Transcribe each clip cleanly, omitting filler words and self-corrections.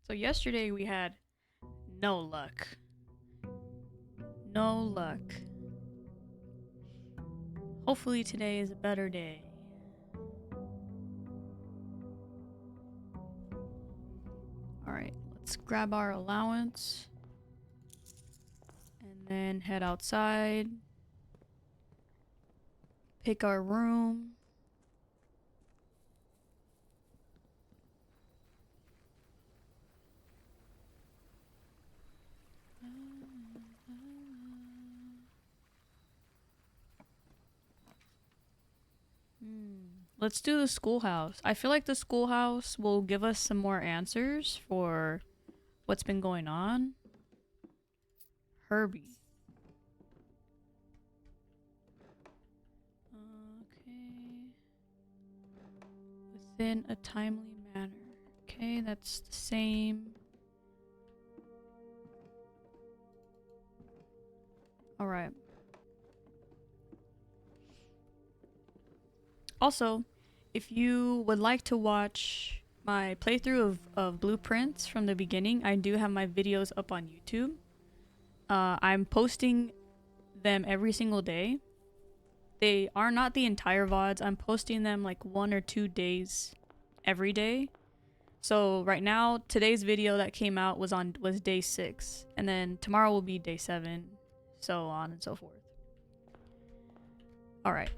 So yesterday we had no luck. No luck. Hopefully today is a better day. Alright, let's grab our allowance. And then head outside. Pick our room. Let's do the schoolhouse. I feel like the schoolhouse will give us some more answers for what's been going on. Herbie. Okay. Within a timely manner. Okay, that's the same. Alright. Also, if you would like to watch my playthrough of blueprints from the beginning, I do have my videos up on YouTube. I'm posting them every single day. They are not the entire VODs. I'm posting them like 1 or 2 days every day. So right now, today's video that came out was day 6, and then tomorrow will be day 7, so on and so forth. All right.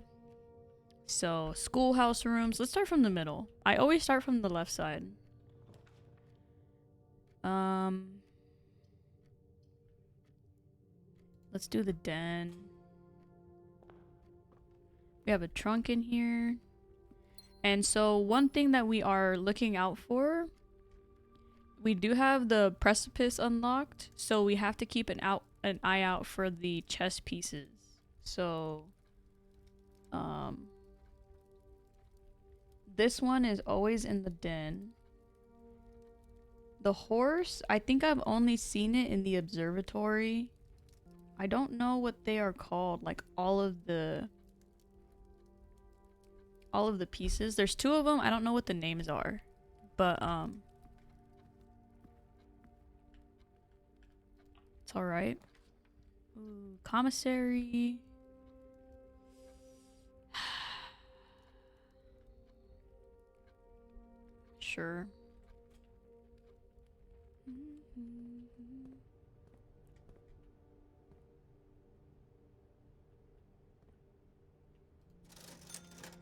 So, schoolhouse rooms. Let's start from the middle. I always start from the left side. Let's do the den. We have a trunk in here. And so one thing that we are looking out for, we do have the precipice unlocked, so we have to keep an eye out for the chess pieces. So this one is always in the den. The horse, I think I've only seen it in the observatory. I don't know what they are called, like all of the pieces. There's 2 of them. I don't know what the names are. But it's all right. Ooh, commissary. Sure.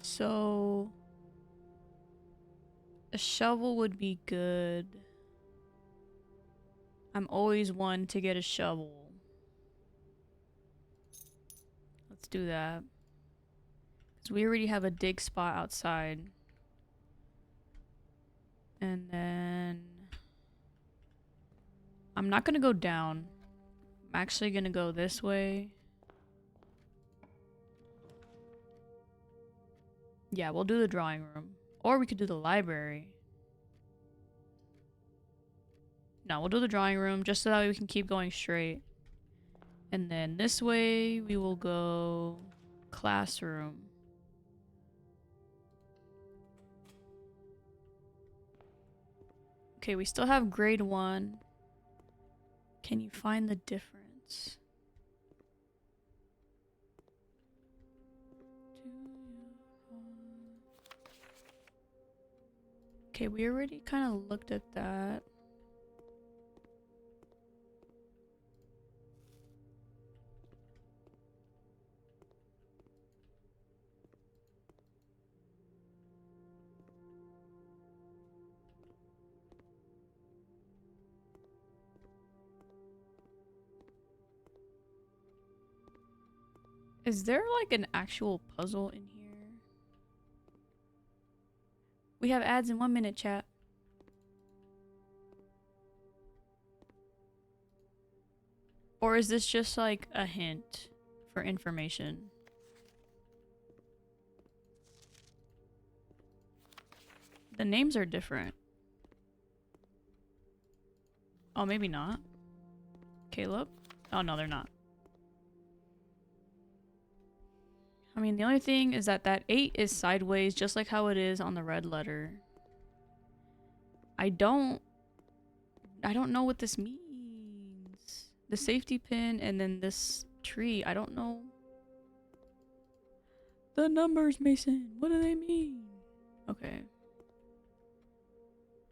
So a shovel would be good. I'm always one to get a shovel. Let's do that. Because we already have a dig spot outside. And then I'm not gonna go down. I'm actually gonna go this way. Yeah, we'll do the drawing room. Or we could do the library. No, we'll do the drawing room just so that we can keep going straight. And then this way we will go classroom. Okay, we still have grade 1. Can you find the difference? Okay, we already kind of looked at that. Is there like an actual puzzle in here? We have ads in 1 minute, chat. Or is this just like a hint for information? The names are different. Oh, maybe not. Caleb? Oh, no, they're not. I mean, the only thing is that 8 is sideways, just like how it is on the red letter. I don't I don't know what this means. The safety pin and then this tree. I don't know. The numbers, Mason. What do they mean? Okay.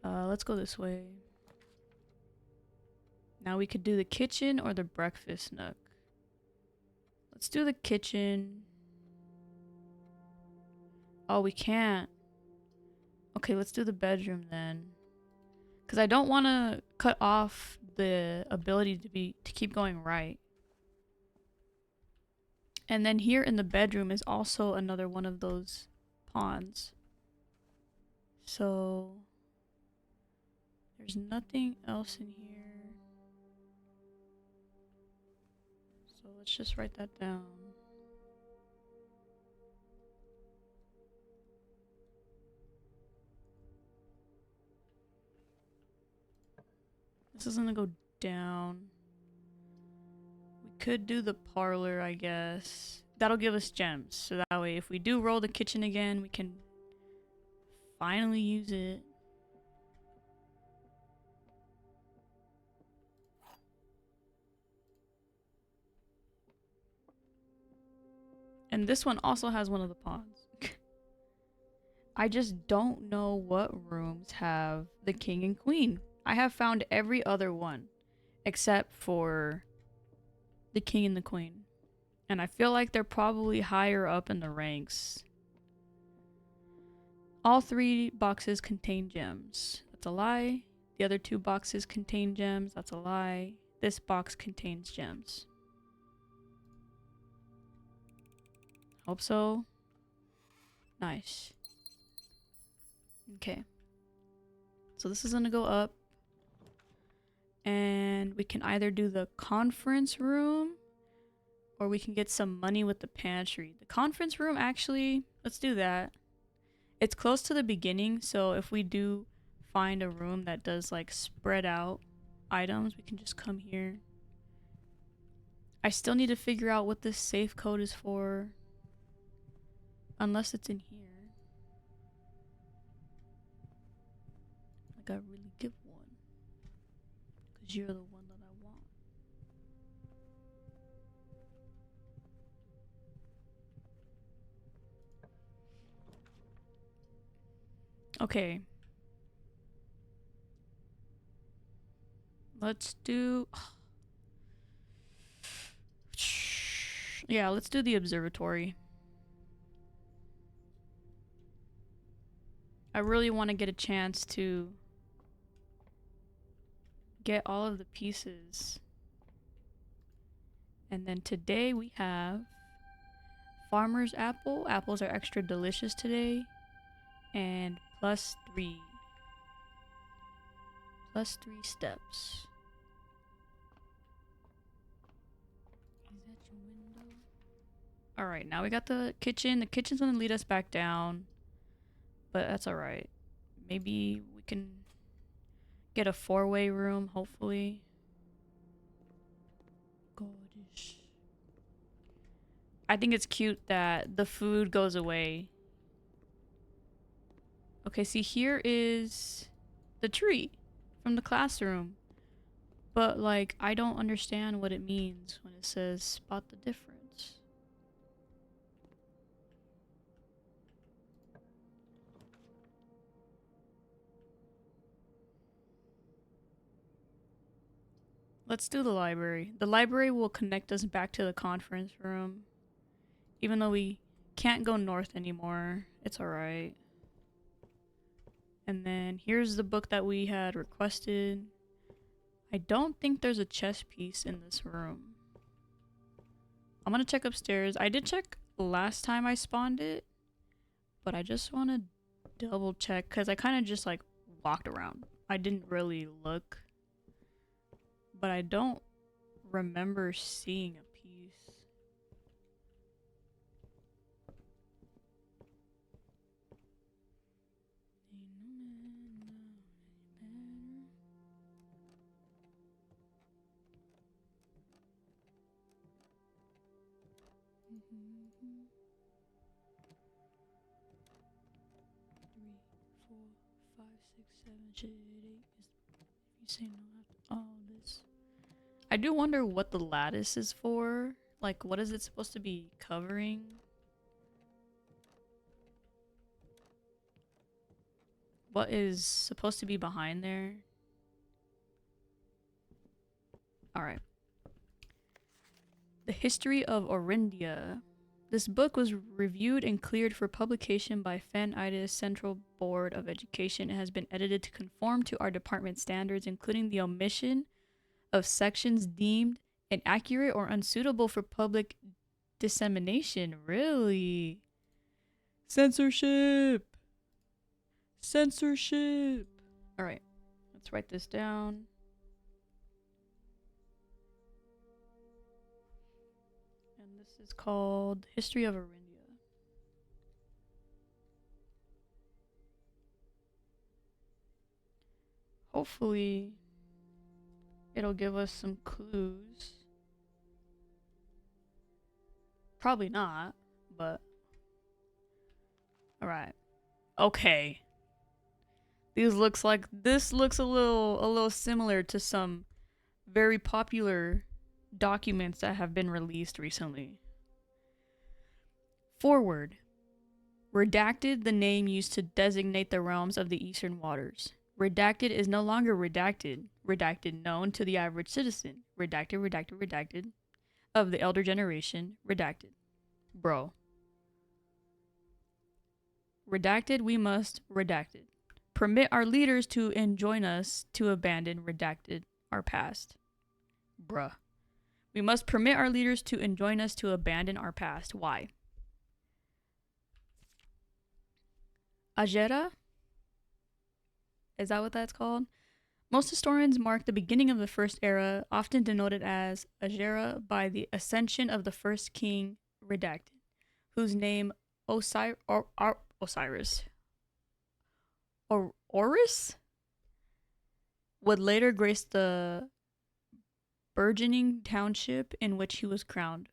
Let's go this way. Now we could do the kitchen or the breakfast nook. Let's do the kitchen. Oh, we can't. Okay, let's do the bedroom then. Because I don't want to cut off the ability to keep going right. And then here in the bedroom is also another one of those pawns. So there's nothing else in here. So let's just write that down. This is gonna go down. We could do the parlor, I guess. That'll give us gems. So that way if we do roll the kitchen again, we can finally use it. And this one also has one of the pawns. I just don't know what rooms have the king and queen. I have found every other one except for the king and the queen. And I feel like they're probably higher up in the ranks. All 3 boxes contain gems. That's a lie. The other 2 boxes contain gems. That's a lie. This box contains gems. Hope so. Nice. Okay. So this is gonna go up. And we can either do the conference room or we can get some money with the pantry. The conference room, actually, let's do that. It's close to the beginning, so if we do find a room that does like spread out items, we can just come here. I still need to figure out what this safe code is for. Unless it's in here. Like I really give one. Because you're the one that I want. Okay. Let's do... Yeah, let's do the observatory. I really want to get a chance to get all of the pieces. And then today we have farmer's apple. Apples are extra delicious today. And +3. +3 steps. Is that your window? Alright, now we got the kitchen. The kitchen's gonna lead us back down. But that's alright. Maybe we can get a 4-way room, hopefully. Gorgeous. I think it's cute that the food goes away. Okay, see, here is the tree from the classroom. But, like, I don't understand what it means when it says spot the difference. Let's do the library. The library will connect us back to the conference room. Even though we can't go north anymore, it's alright. And then here's the book that we had requested. I don't think there's a chess piece in this room. I'm gonna check upstairs. I did check last time I spawned it, but I just want to double check because I kind of just like walked around. I didn't really look, but I don't remember seeing a piece. Three, four, five, six, seven, shit, 8. If you say no after do wonder what the lattice is for. Like, what is it supposed to be covering? What is supposed to be behind there? Alright. The History of Orindia. This book was reviewed and cleared for publication by Fanitis Central Board of Education and has been edited to conform to our department standards, including the omission of sections deemed inaccurate or unsuitable for public dissemination. Really? Censorship! Censorship! Alright, let's write this down. And this is called History of Orindia. Hopefully, it'll give us some clues. Probably not, but alright. Okay. This looks a little similar to some very popular documents that have been released recently. Forward. Redacted, the name used to designate the realms of the eastern waters. Redacted is no longer redacted. Redacted known to the average citizen. Redacted of the elder generation. Redacted. Bro. Redacted, we must redacted. Permit our leaders to enjoin us to abandon redacted our past. Bruh. We must permit our leaders to enjoin us to abandon our past. Why? Agera? Is that what that's called? Most historians mark the beginning of the first era, often denoted as Agera, by the ascension of the first king, Redacted, whose name Osiris or Horus would later grace the burgeoning township in which he was crowned.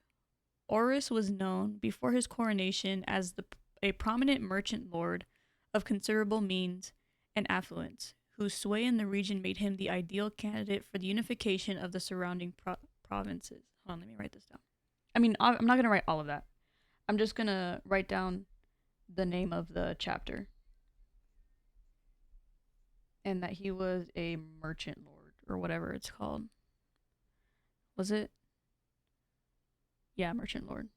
Horus was known before his coronation as a prominent merchant lord of considerable means and affluence, whose sway in the region made him the ideal candidate for the unification of the surrounding provinces. Hold on, let me write this down. I mean, I'm not going to write all of that. I'm just going to write down the name of the chapter. And that he was a merchant lord, or whatever it's called. Was it? Yeah, merchant lord.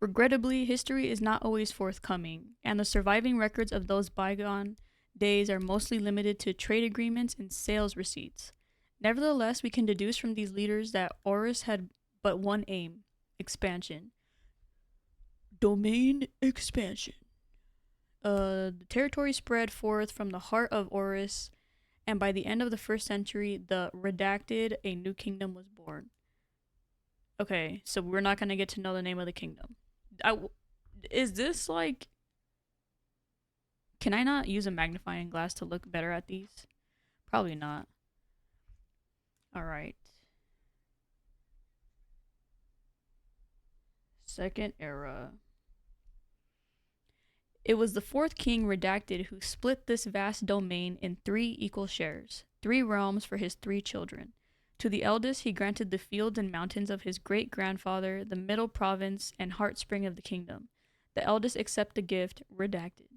Regrettably, history is not always forthcoming, and the surviving records of those bygone days are mostly limited to trade agreements and sales receipts. Nevertheless, we can deduce from these leaders that Horus had but one aim: expansion. Domain expansion. The territory spread forth from the heart of Horus, and by the end of the first century, the Redacted, a new kingdom was born. Okay, so we're not going to get to know the name of the kingdom. Is this like... Can I not use a magnifying glass to look better at these? Probably not. Alright. Second era. It was the fourth king, Redacted, who split this vast domain in 3 equal shares, 3 realms for his 3 children. To the eldest, he granted the fields and mountains of his great-grandfather, the middle province and heartspring of the kingdom. The eldest accepted the gift, Redacted.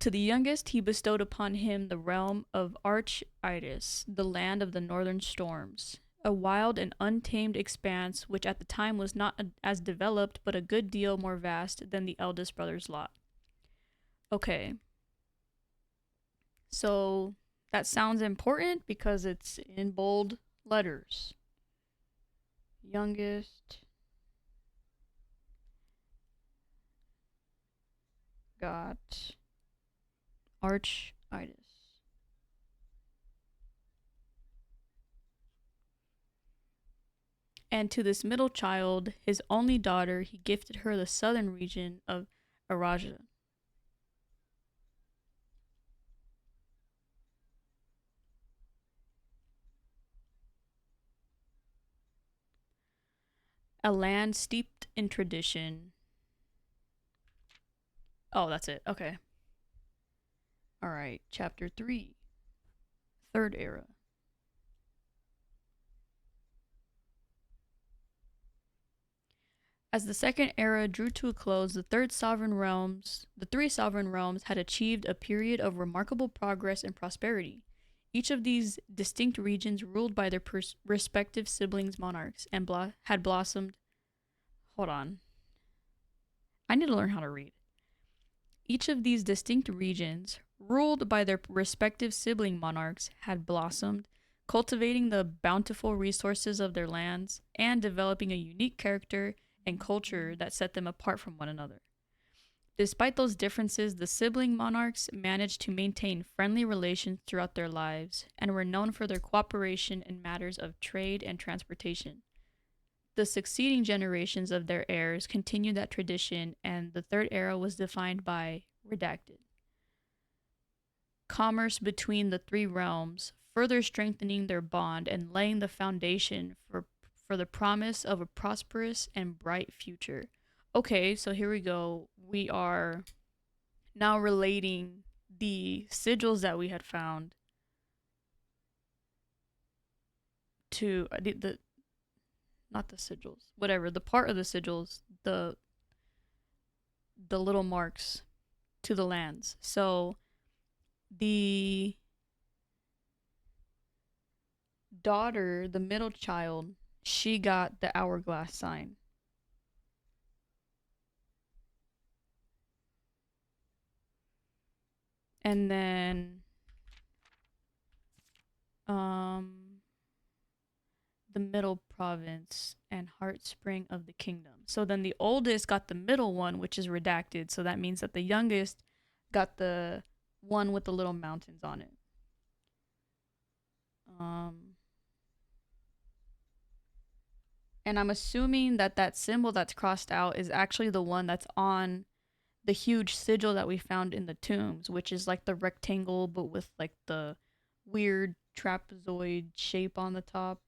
To the youngest, he bestowed upon him the realm of Architis, the land of the northern storms, a wild and untamed expanse which at the time was not as developed but a good deal more vast than the eldest brother's lot. Okay. So that sounds important because it's in bold letters. Youngest got architis. And to this middle child, his only daughter, he gifted her the southern region of Araja. A land steeped in tradition. Oh, that's it. Okay. All right. Chapter 3, Third Era. As the second era drew to a close, the three sovereign realms had achieved a period of remarkable progress and prosperity. Each of these distinct regions, ruled by their respective siblings monarchs, and had blossomed. Hold on. I need to learn how to read. Each of these distinct regions, ruled by their respective sibling monarchs, had blossomed, cultivating the bountiful resources of their lands and developing a unique character and culture that set them apart from one another. Despite those differences, the sibling monarchs managed to maintain friendly relations throughout their lives and were known for their cooperation in matters of trade and transportation. The succeeding generations of their heirs continued that tradition, and the third era was defined by Redacted commerce between the three realms, further strengthening their bond and laying the foundation for the promise of a prosperous and bright future. Okay, so here we go. We are now relating the sigils that we had found to the not the sigils, whatever, the part of the sigils, the little marks to the lands. So the daughter, the middle child, she got the hourglass sign. And then um the middle province and heart spring of the kingdom. So then the oldest got the middle one, which is redacted. So that means that the youngest got the one with the little mountains on it. Um and I'm assuming that that symbol that's crossed out is actually the one that's on the huge sigil that we found in the tombs, which is like the rectangle but with like the weird trapezoid shape on the top.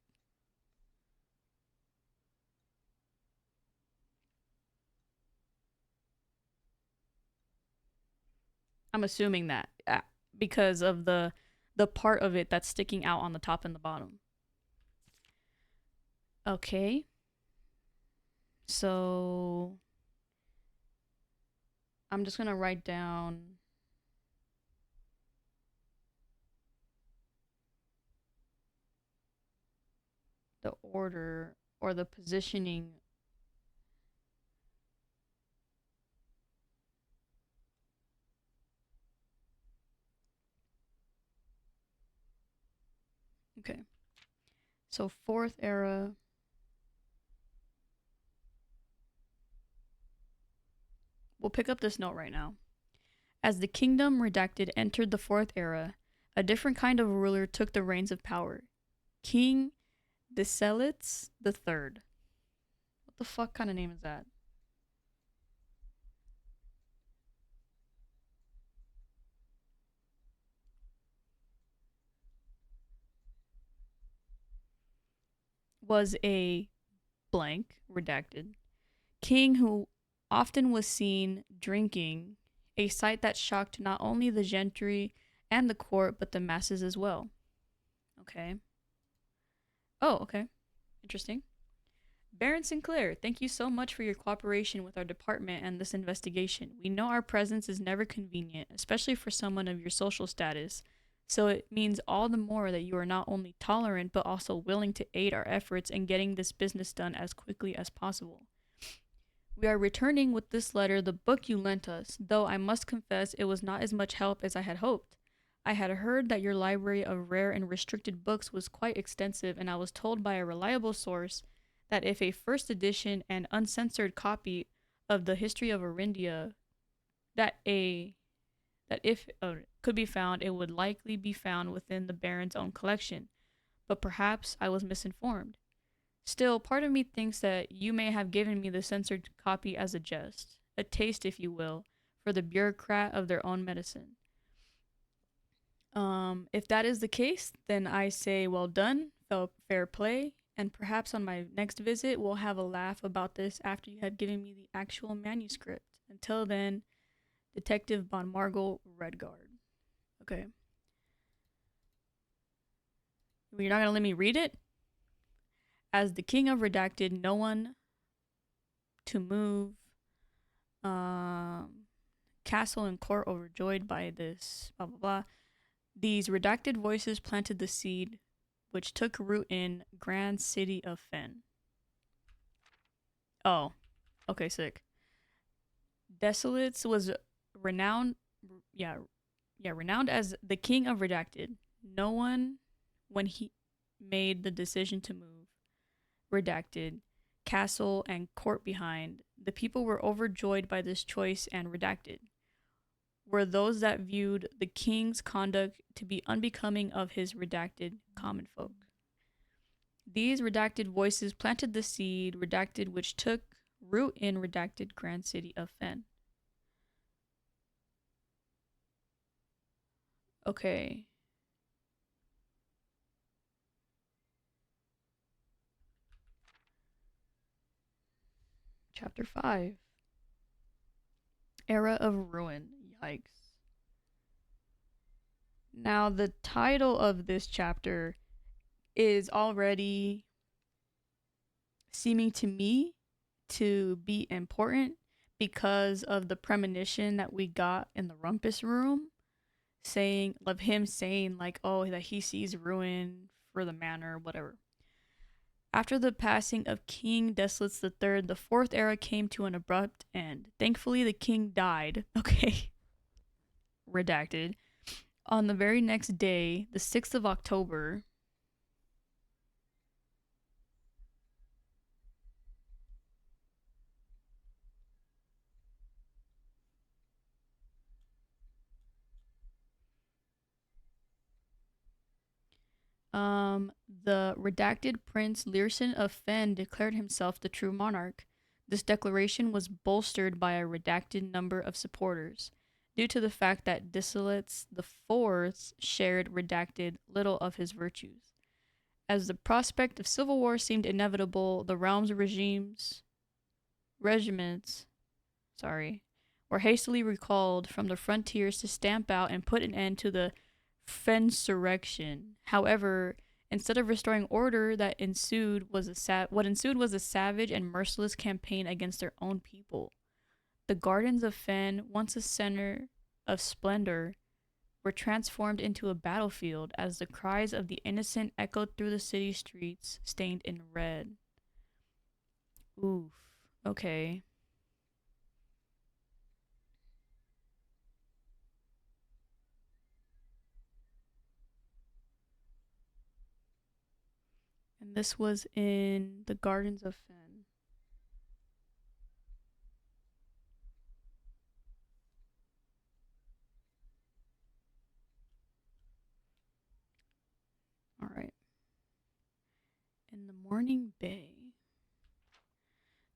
I'm assuming that because of the part of it that's sticking out on the top and the bottom. Okay. So I'm just going to write down the order or the positioning. Okay. So fourth era. We'll pick up this note right now. As the kingdom redacted entered the fourth era, a different kind of ruler took the reins of power. King Decelitz the Third. What the fuck kind of name is that? Was a blank redacted king who often was seen drinking, a sight that shocked not only the gentry and the court but the masses as well. Okay. Oh, okay. Interesting. Baron Sinclair, thank you so much for your cooperation with our department and this investigation. We know our presence is never convenient, especially for someone of your social status, so it means all the more that you are not only tolerant but also willing to aid our efforts in getting this business done as quickly as possible. We are returning with this letter the book you lent us, though I must confess it was not as much help as I had hoped. I had heard that your library of rare and restricted books was quite extensive, and I was told by a reliable source that if a first edition and uncensored copy of the history of Arindia that a that if could be found, it would likely be found within the Baron's own collection. But perhaps I was misinformed. Still, part of me thinks that you may have given me the censored copy as a jest, a taste, if you will, for the bureaucrat of their own medicine. If that is the case, then I say well done, fair play, and perhaps on my next visit we'll have a laugh about this after you have given me the actual manuscript. Until then, Detective von Margel Redguard. Okay. You're not gonna let me read it? As the king of Redacted, no one to move. Um, Castle and court overjoyed by this. Blah blah blah. These redacted voices planted the seed, which took root in grand city of Fen. Oh, okay, sick. Desolates was renowned, yeah, renowned as the king of Redacted. No one, when he made the decision to move Redacted, castle and court behind, the people were overjoyed by this choice and Redacted were those that viewed the king's conduct to be unbecoming of his redacted common folk. These redacted voices planted the seed, redacted which took root in redacted grand city of Fen. Okay. Chapter 5. Era of Ruin. Yikes. Now, the title of this chapter is already seeming to me to be important because of the premonition that we got in the rumpus room saying of him saying like, oh, that he sees ruin for the manor, whatever. After the passing of King Desolates III, the fourth era came to an abrupt end. Thankfully the king died. Okay. Redacted. On the very next day, the 6th of October, the redacted Prince Learson of Fen declared himself the true monarch. This declaration was bolstered by a redacted number of supporters, due to the fact that Desolates the Fourth shared redacted little of his virtues. As the prospect of civil war seemed inevitable, the realm's regiments, were hastily recalled from the frontiers to stamp out and put an end to the Fensurrection. However, instead of restoring order, what ensued was a savage and merciless campaign against their own people. The gardens of Fen, once a center of splendor, were transformed into a battlefield as the cries of the innocent echoed through the city streets, stained in red. Oof. Okay. And this was in the Gardens of Fen. All right. In the Morning Bay.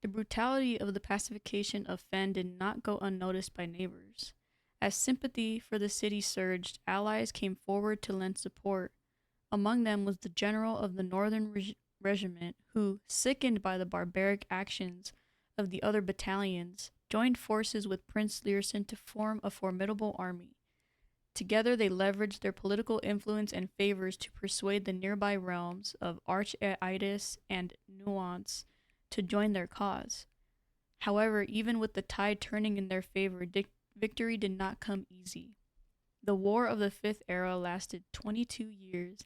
The brutality of the pacification of Fen did not go unnoticed by neighbors. As sympathy for the city surged, allies came forward to lend support. Among them was the general of the Northern Regiment, who, sickened by the barbaric actions of the other battalions, joined forces with Prince Learson to form a formidable army. Together they leveraged their political influence and favors to persuade the nearby realms of Archaitis and Nuance to join their cause. However, even with the tide turning in their favor, victory did not come easy. The War of the Fifth Era lasted 22 years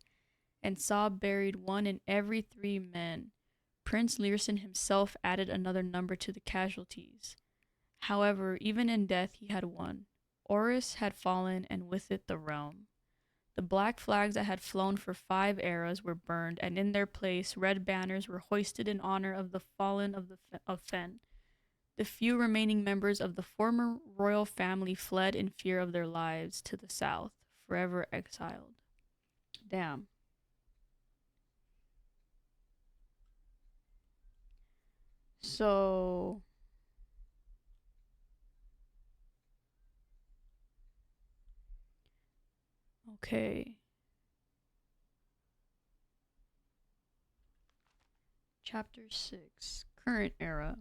and saw buried 1 in every 3 men. Prince Learson himself added another number to the casualties. However, even in death he had won. Oris had fallen, and with it the realm. The black flags that had flown for 5 eras were burned, and in their place red banners were hoisted in honor of the fallen of Fen. The few remaining members of the former royal family fled in fear of their lives to the south, forever exiled. Damn. So, okay. Chapter 6, Current Era.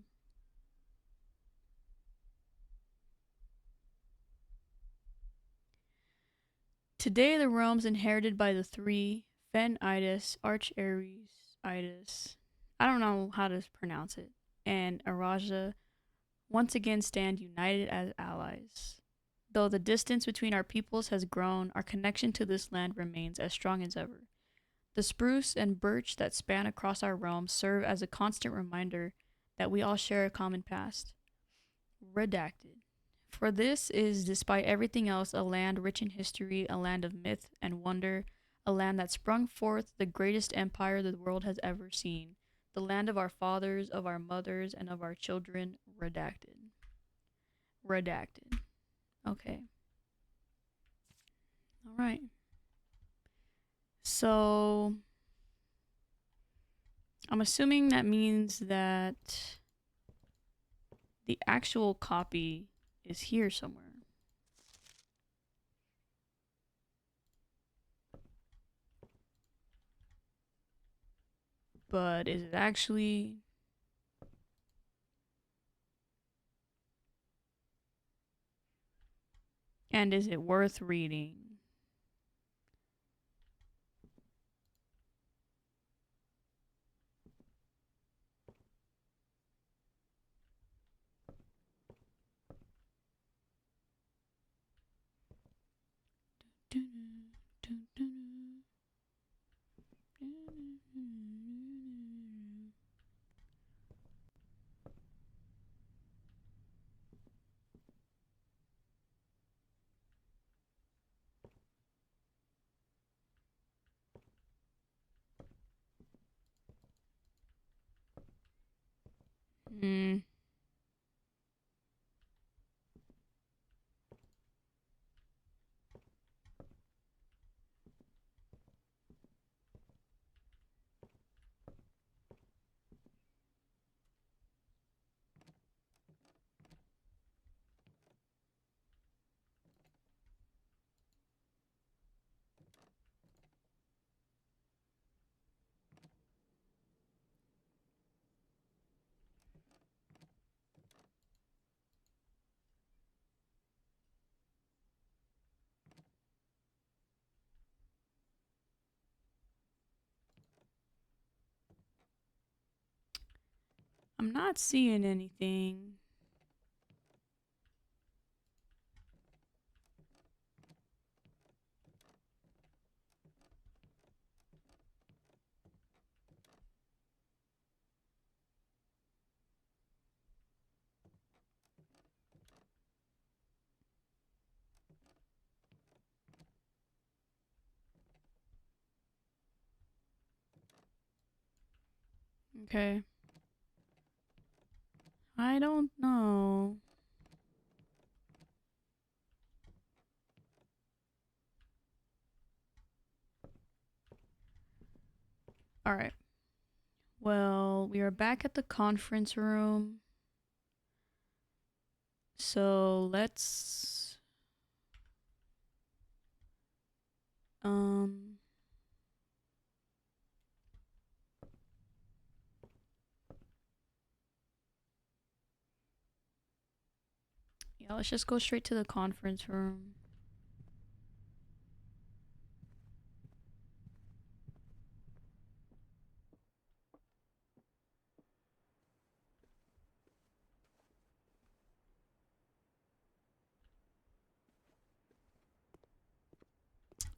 Today, the realms inherited by the three Fen-itis, Arch-Ares-itis, I don't know how to pronounce it, and Araja once again stand united as allies. Though the distance between our peoples has grown, our connection to this land remains as strong as ever. The spruce and birch that span across our realms serve as a constant reminder that we all share a common past. Redacted. For this is, despite everything else, a land rich in history, a land of myth and wonder, a land that sprung forth the greatest empire the world has ever seen, the land of our fathers, of our mothers, and of our children. Redacted. Redacted. Okay. All right. So I'm assuming that means that the actual copy is here somewhere. But is it actually? And is it worth reading? Hmm. I'm not seeing anything. Okay. I don't know. All right. Well, we are back at the conference room. So let's um yeah, let's just go straight to the conference room.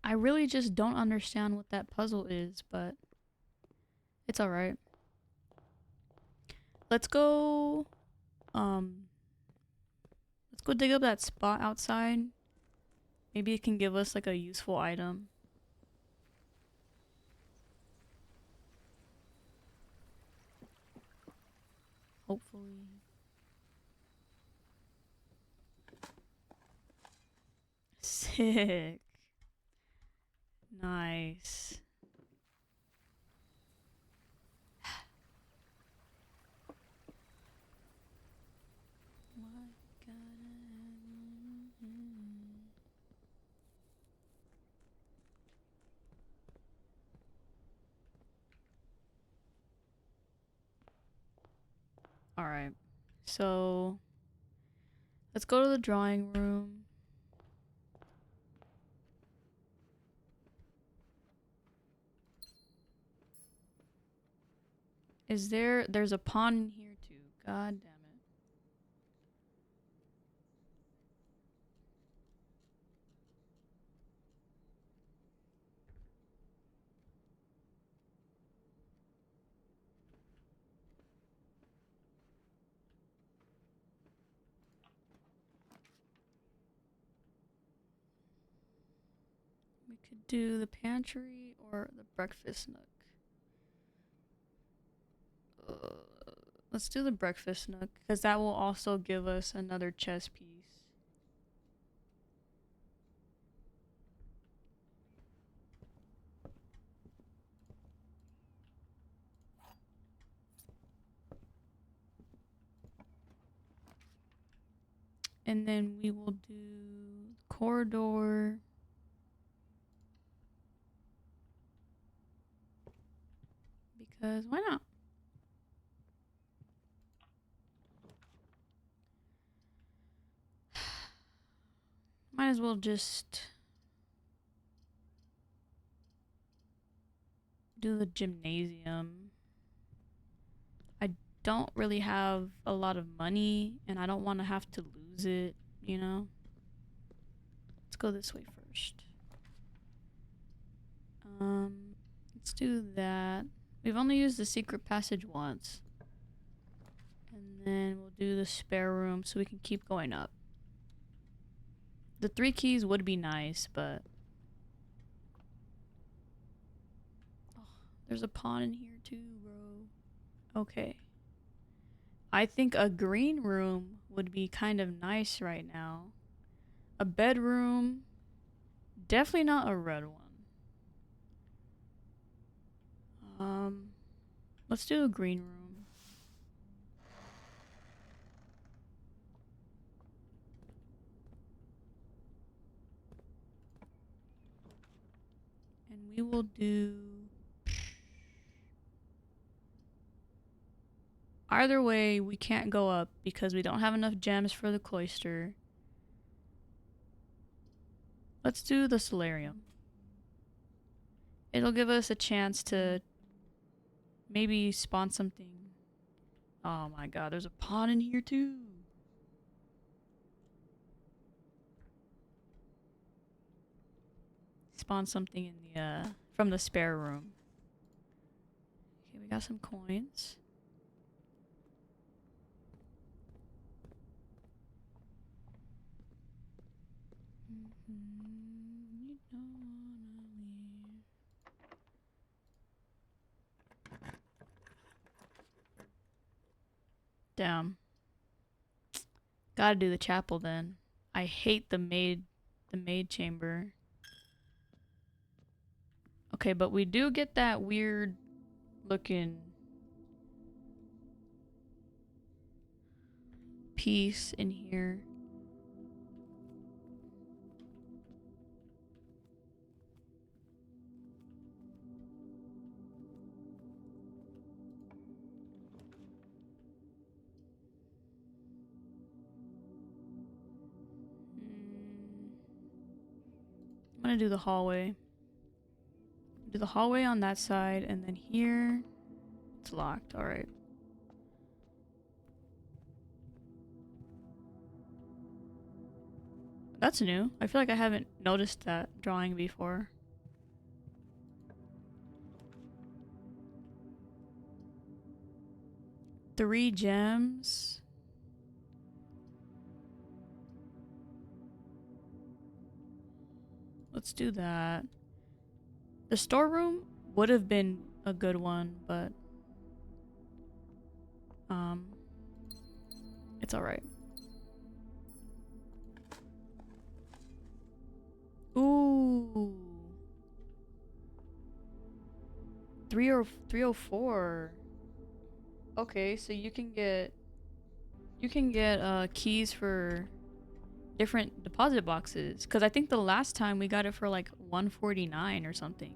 I really just don't understand what that puzzle is, but it's all right. Let's go um let's go dig up that spot outside. Maybe it can give us like a useful item. Hopefully. Sick. Nice. All right. So, let's go to the drawing room. There's a pawn in here too. God damn it. We could do the pantry or the breakfast nook. Let's do the breakfast nook, because that will also give us another chess piece. And then we will do corridor. Because why not? Might as well just do the gymnasium. I don't really have a lot of money, and I don't want to have to lose it, you know? Let's go this way first. Let's do that. We've only used the secret passage once. And then we'll do the spare room so we can keep going up. The 3 keys would be nice, but... Oh, there's a pawn in here too, bro. Okay. I think a green room would be kind of nice right now. A bedroom. Definitely not a red one. Let's do a green room. And we will do... Either way, we can't go up because we don't have enough gems for the cloister. Let's do the solarium. It'll give us a chance to maybe spawn something. Oh my god, there's a pawn in here too. Spawn something in the from the spare room. Okay, we got some coins. You don't wanna leave. Damn. Gotta do the chapel then. I hate the maid chamber. Okay, but we do get that weird looking piece in here. I'm gonna do the hallway. Do the hallway on that side, and then here it's locked. All right. That's new. I feel like I haven't noticed that drawing before. Three gems. Let's do that. The storeroom would have been a good one, but it's all right. Ooh. 304. Okay, so you can get keys for different deposit boxes, cuz I think the last time we got it for like 149 or something.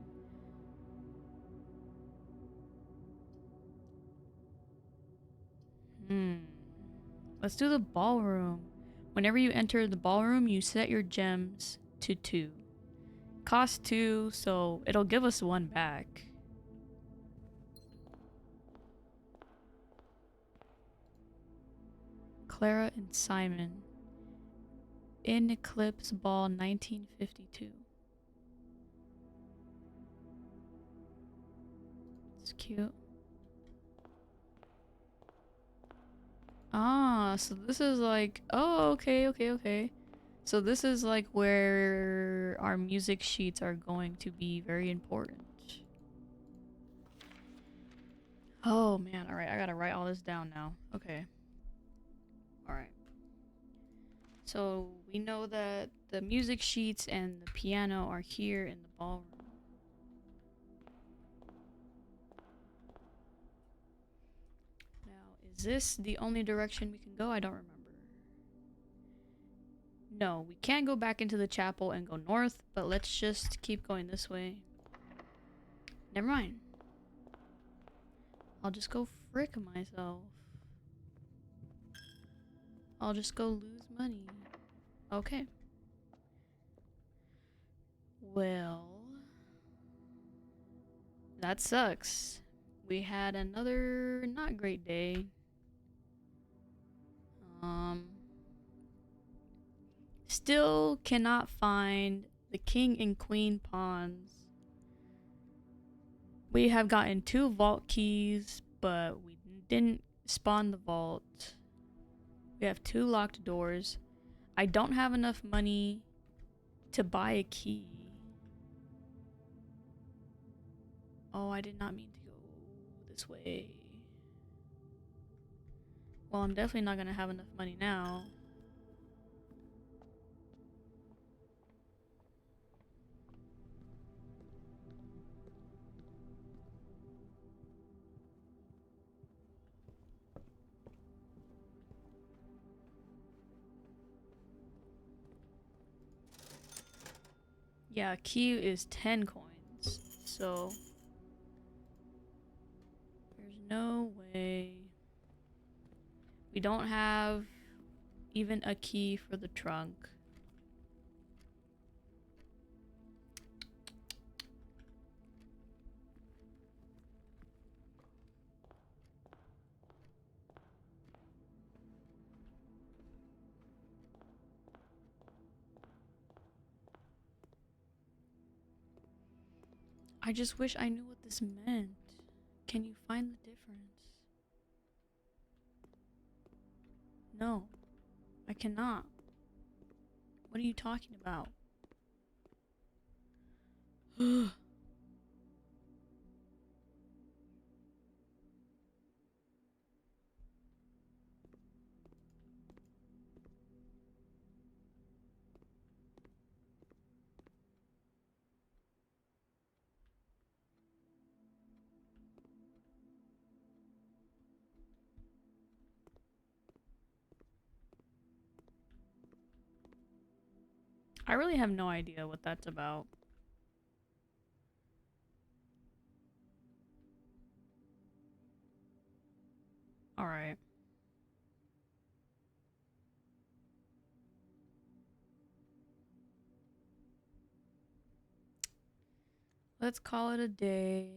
Let's do the ballroom. Whenever you enter the ballroom, you set your gems to 2. Cost 2, so it'll give us 1 back. Clara and Simon. In Eclipse Ball 1952. It's cute. Ah, so this is like, oh, okay. So this is like where our music sheets are going to be very important. Oh man, alright, I gotta write all this down now. Okay. Alright. So we know that the music sheets and the piano are here in the ballroom. Now, is this the only direction we can go? I don't remember. No, we can't go back into the chapel and go north, but let's just keep going this way. Never mind. I'll just go frick myself. I'll just go lose money. Okay. Well, that sucks. We had another not great day. Still cannot find the king and queen pawns. We have gotten 2 vault keys, but we didn't spawn the vault. We have 2 locked doors. I don't have enough money to buy a key. Oh, I did not mean to go this way. Well, I'm definitely not gonna have enough money now. Yeah, key is 10 coins, so there's no way. We don't have even a key for the trunk. I just wish I knew what this meant. Can you find the difference? No, I cannot. What are you talking about? I really have no idea what that's about. Alright. Let's call it a day.